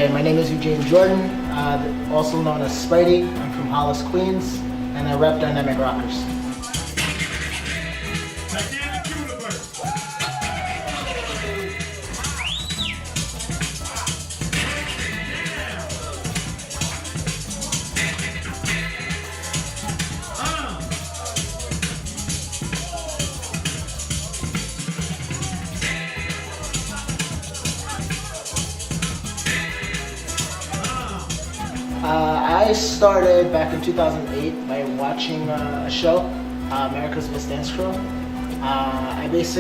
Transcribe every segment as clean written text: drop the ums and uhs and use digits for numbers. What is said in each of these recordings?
Hey, my name is Eugene Jordan, also known as Spydey. I'm from Hollis, Queens, and I rep Dynamic Rockers. I started back in 2008 by watching a show, America's Best Dance Crew. I used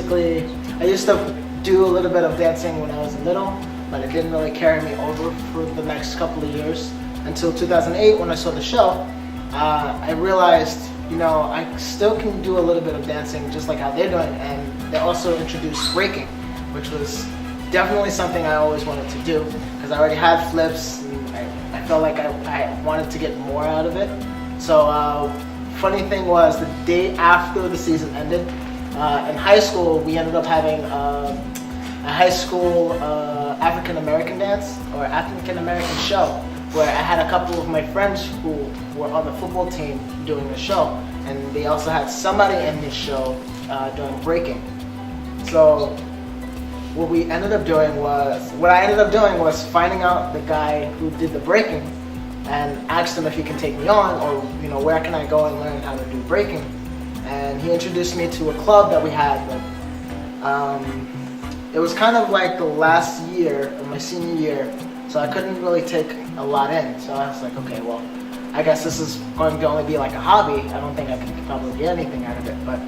to do a little bit of dancing when I was little, but it didn't really carry me over for the next couple of years until 2008 when I saw the show. I realized, I still can do a little bit of dancing just like how they're doing, and they also introduced breaking, which was definitely something I always wanted to do because I already had flips. I felt like I wanted to get more out of it. So funny thing was, the day after the season ended, in high school we ended up having a high school African American dance or African American show where I had a couple of my friends who were on the football team doing the show, and they also had somebody in this show doing breaking. So what I ended up doing was finding out the guy who did the breaking and asked him if he can take me on, or where can I go and learn how to do breaking. And he introduced me to a club that we had. But, it was kind of like the last year of my senior year, so I couldn't really take a lot in. So I was like, okay, well, I guess this is going to only be like a hobby. I don't think I can probably get anything out of it. But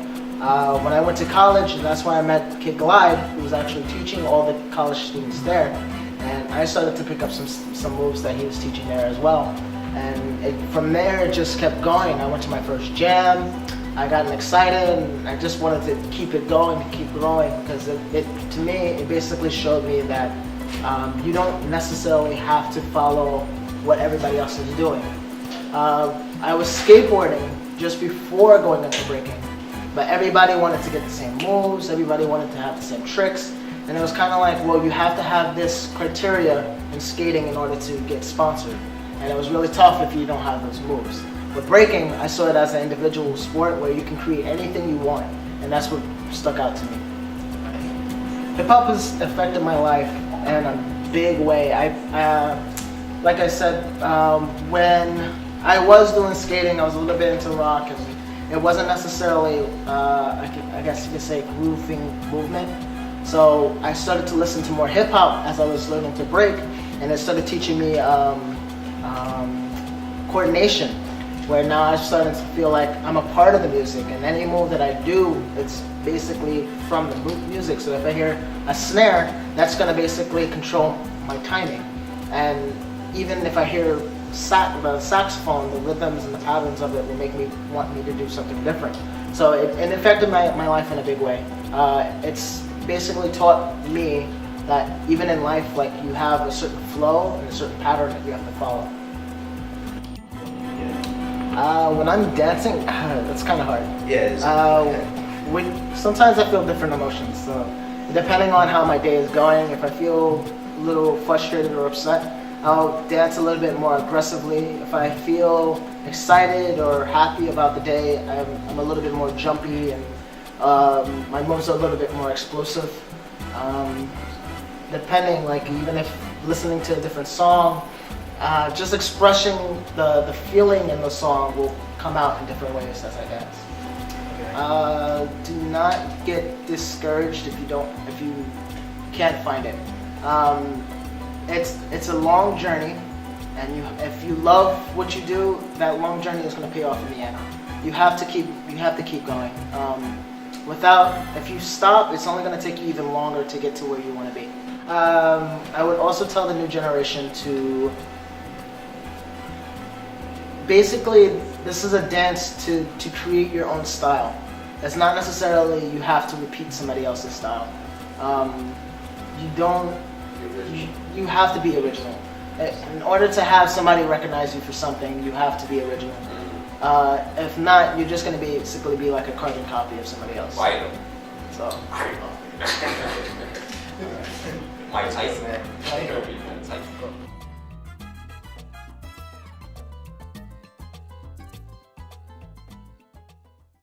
when I went to college, that's why I met Kid Glide, who was actually teaching all the college students there. And I started to pick up some moves that he was teaching there as well. And from there, it just kept going. I went to my first jam. I got excited, and I just wanted to keep it going, because to me, it basically showed me that you don't necessarily have to follow what everybody else is doing. I was skateboarding just before going into breaking. But everybody wanted to get the same moves, everybody wanted to have the same tricks, and it was kind of like, well, you have to have this criteria in skating in order to get sponsored. And it was really tough if you don't have those moves. With breaking, I saw it as an individual sport where you can create anything you want, and that's what stuck out to me. Hip-hop has affected my life in a big way. Like I said, when I was doing skating, I was a little bit into rock, and it wasn't necessarily, I guess you could say, grooving movement. So I started to listen to more hip hop as I was learning to break, and it started teaching me coordination, where now I'm starting to feel like I'm a part of the music, and any move that I do, it's basically from the music. So if I hear a snare, that's going to basically control my timing. And even if I hear the saxophone, the rhythms and the patterns of it will make me want me to do something different. So it affected my life in a big way. It's basically taught me that even in life, like, you have a certain flow and a certain pattern that you have to follow. When I'm dancing, that's kind of hard. Yeah. Sometimes I feel different emotions. So depending on how my day is going, if I feel a little frustrated or upset, I'll dance a little bit more aggressively. If I feel excited or happy about the day, I'm a little bit more jumpy, and my moves are a little bit more explosive. Depending, like, even if listening to a different song, just expressing the feeling in the song will come out in different ways as I dance. Okay. Do not get discouraged if you can't find it. It's a long journey, and if you love what you do, that long journey is going to pay off in the end. You have to keep going. If you stop, it's only going to take you even longer to get to where you want to be. I would also tell the new generation to basically, this is a dance to create your own style. It's not necessarily you have to repeat somebody else's style. You have to be original. In order to have somebody recognize you for something, you have to be original. If not, you're just going to basically be like a carbon copy of somebody else. Vital. So. Mike Tyson.